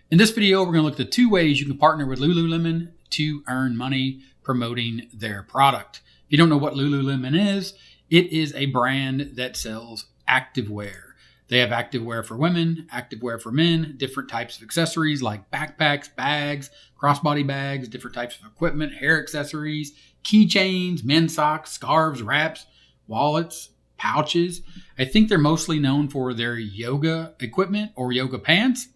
In this video, we're going to look at the 2 ways you can partner with Lululemon to earn money promoting their product. If you don't know what Lululemon is, it is a brand that sells activewear. They have activewear for women, activewear for men, different types of accessories like backpacks, bags, crossbody bags, different types of equipment, hair accessories, keychains, men's socks, scarves, wraps, wallets, pouches. I think they're mostly known for their yoga equipment or yoga pants,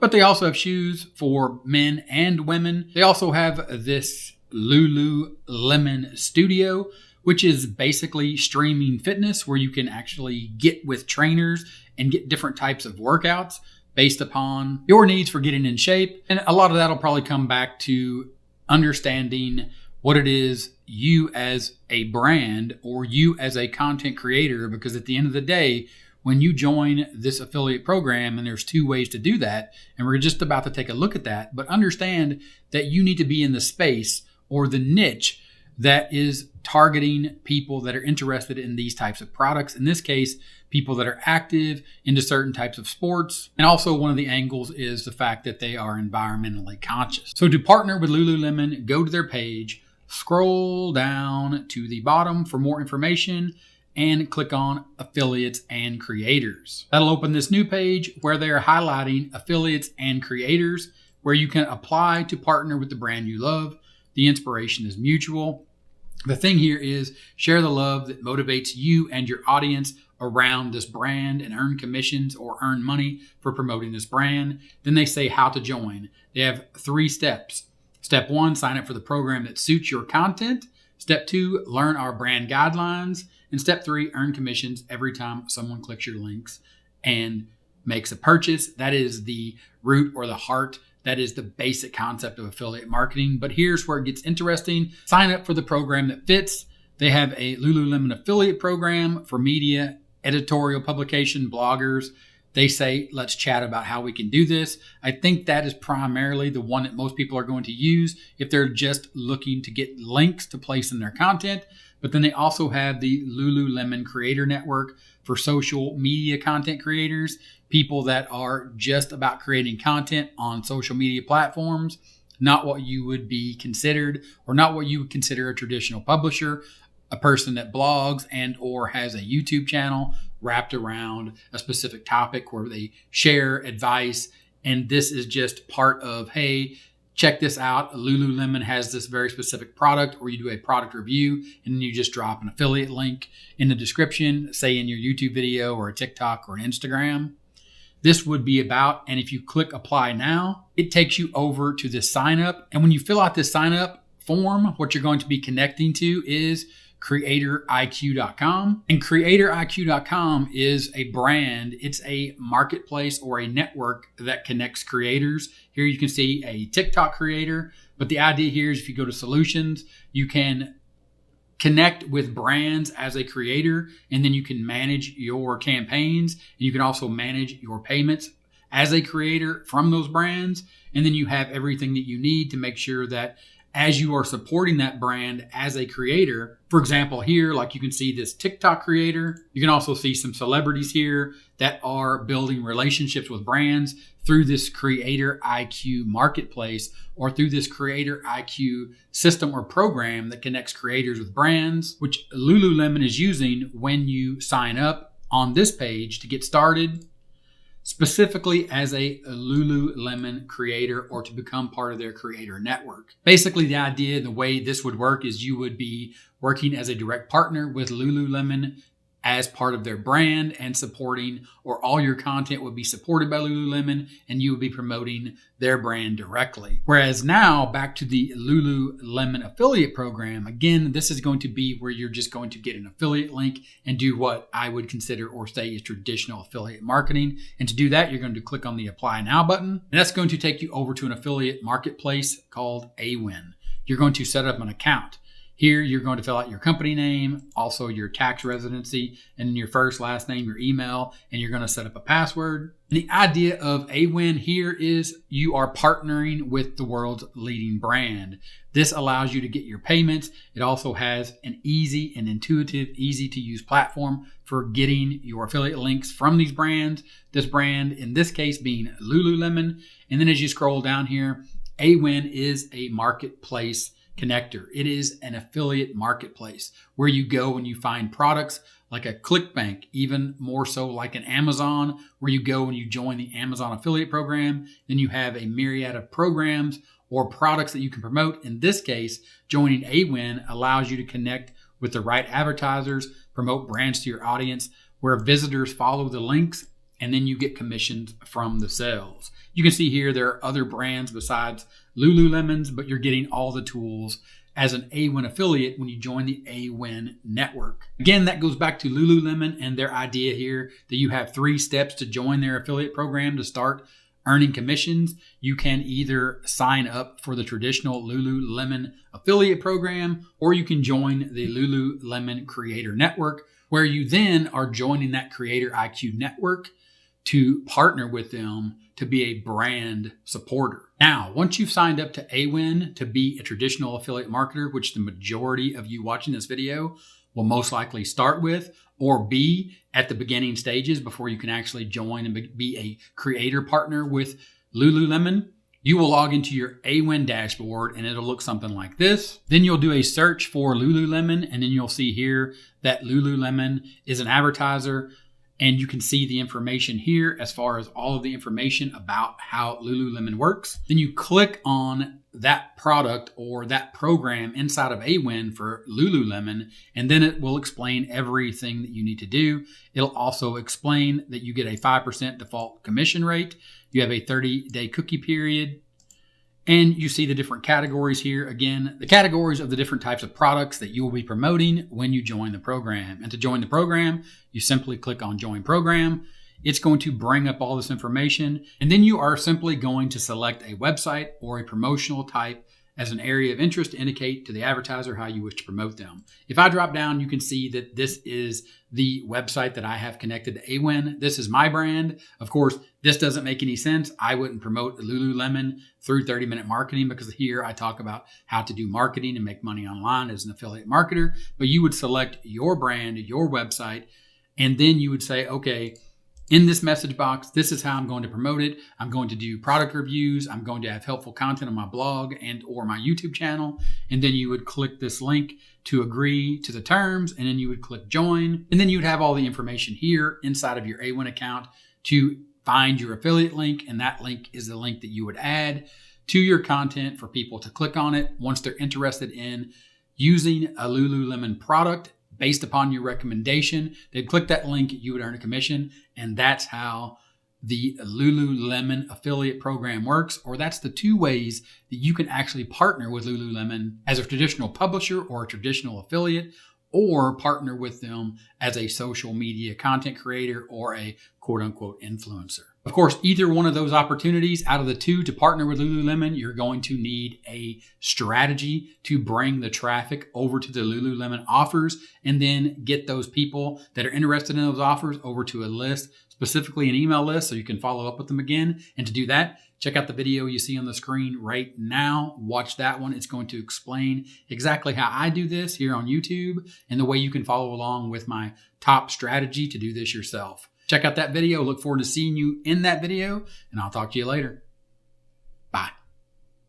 but they also have shoes for men and women. They also have this Lululemon Studio, which is basically streaming fitness where you can actually get with trainers and get different types of workouts based upon your needs for getting in shape. And a lot of that will probably come back to understanding what it is you as a brand or you as a content creator, because at the end of the day, when you join this affiliate program, and there's 2 ways to do that, and we're just about to take a look at that, but understand that you need to be in the space or the niche that is targeting people that are interested in these types of products. In this case, people that are active into certain types of sports. And also one of the angles is the fact that they are environmentally conscious. So to partner with Lululemon, go to their page, scroll down to the bottom for more information, and click on Affiliates and Creators. That'll open this new page where they are highlighting affiliates and creators, where you can apply to partner with the brand you love. The inspiration is mutual. The thing here is share the love that motivates you and your audience around this brand and earn commissions or earn money for promoting this brand. Then they say how to join. They have 3 steps. Step 1, sign up for the program that suits your content. Step 2, learn our brand guidelines. And step 3, earn commissions every time someone clicks your links and makes a purchase. That is the root or the heart. That is the basic concept of affiliate marketing. But here's where it gets interesting. Sign up for the program that fits. They have a Lululemon affiliate program for media, editorial publication, bloggers. They say, let's chat about how we can do this. I think that is primarily the one that most people are going to use if they're just looking to get links to place in their content. But then they also have the Lululemon Creator Network for social media content creators, people that are just about creating content on social media platforms, not what you would be considered or not what you would consider a traditional publisher, a person that blogs and or has a YouTube channel wrapped around a specific topic where they share advice. And this is just part of, hey, check this out. Lululemon has this very specific product, or you do a product review and then you just drop an affiliate link in the description, say in your YouTube video or a TikTok or an Instagram. This would be about, and if you click apply now, it takes you over to this sign up. And when you fill out this sign up form, what you're going to be connecting to is CreatorIQ.com. And CreatorIQ.com is a brand. It's a marketplace or a network that connects creators. Here you can see a TikTok creator, but the idea here is if you go to solutions, you can connect with brands as a creator, and then you can manage your campaigns, and you can also manage your payments as a creator from those brands. And then you have everything that you need to make sure that as you are supporting that brand as a creator. For example, here, like you can see this TikTok creator. You can also see some celebrities here that are building relationships with brands through this Creator IQ marketplace or through this Creator IQ system or program that connects creators with brands, which Lululemon is using when you sign up on this page to get started, specifically as a Lululemon creator or to become part of their creator network. Basically, the idea, the way this would work is you would be working as a direct partner with Lululemon as part of their brand and supporting, or all your content would be supported by Lululemon and you would be promoting their brand directly. Whereas now back to the Lululemon affiliate program, again, this is going to be where you're just going to get an affiliate link and do what I would consider or say is traditional affiliate marketing. And to do that, you're going to click on the apply now button. And that's going to take you over to an affiliate marketplace called Awin. You're going to set up an account. Here, you're going to fill out your company name, also your tax residency, and your first, last name, your email, and you're going to set up a password. And the idea of Awin here is you are partnering with the world's leading brand. This allows you to get your payments. It also has an easy and intuitive, easy to use platform for getting your affiliate links from these brands. This brand, in this case, being Lululemon. And then as you scroll down here, Awin is a marketplace connector. It is an affiliate marketplace where you go and you find products like a ClickBank, even more so like an Amazon, where you go and you join the Amazon affiliate program. Then you have a myriad of programs or products that you can promote. In this case, joining Awin allows you to connect with the right advertisers, promote brands to your audience, where visitors follow the links, and then you get commissions from the sales. You can see here there are other brands besides Lululemon's, but you're getting all the tools as an Awin affiliate when you join the Awin network. Again, that goes back to Lululemon and their idea here that you have 3 steps to join their affiliate program to start earning commissions. You can either sign up for the traditional Lululemon affiliate program, or you can join the Lululemon Creator Network, where you then are joining that Creator IQ network to partner with them to be a brand supporter. Now, once you've signed up to Awin to be a traditional affiliate marketer, which the majority of you watching this video will most likely start with, or be at the beginning stages before you can actually join and be a creator partner with Lululemon, you will log into your Awin dashboard and it'll look something like this. Then you'll do a search for Lululemon, and then you'll see here that Lululemon is an advertiser. And you can see the information here as far as all of the information about how Lululemon works. Then you click on that product or that program inside of Awin for Lululemon, and then it will explain everything that you need to do. It'll also explain that you get a 5% default commission rate. You have a 30-day cookie period. And you see the different categories here. Again, the categories of the different types of products that you will be promoting when you join the program. And to join the program, you simply click on Join Program. It's going to bring up all this information. And then you are simply going to select a website or a promotional type as an area of interest to indicate to the advertiser how you wish to promote them. If I drop down, you can see that this is the website that I have connected to Awin. This is my brand. Of course, this doesn't make any sense. I wouldn't promote Lululemon through 30-minute marketing, because here I talk about how to do marketing and make money online as an affiliate marketer. But you would select your brand, your website, and then you would say, okay, in this message box, this is how I'm going to promote it. I'm going to do product reviews. I'm going to have helpful content on my blog and or my YouTube channel. And then you would click this link to agree to the terms, and then you would click join. And then you would have all the information here inside of your Awin account to find your affiliate link. And that link is the link that you would add to your content for people to click on it once they're interested in using a Lululemon product. Based upon your recommendation, they'd click that link, you would earn a commission. And that's how the Lululemon affiliate program works, or that's the 2 ways that you can actually partner with Lululemon as a traditional publisher or a traditional affiliate, or partner with them as a social media content creator or a quote unquote influencer. Of course, either one of those opportunities out of the 2 to partner with Lululemon, you're going to need a strategy to bring the traffic over to the Lululemon offers, and then get those people that are interested in those offers over to a list, specifically an email list, so you can follow up with them again. And to do that, check out the video you see on the screen right now. Watch that one. It's going to explain exactly how I do this here on YouTube and the way you can follow along with my top strategy to do this yourself. Check out that video. Look forward to seeing you in that video, and I'll talk to you later. Bye.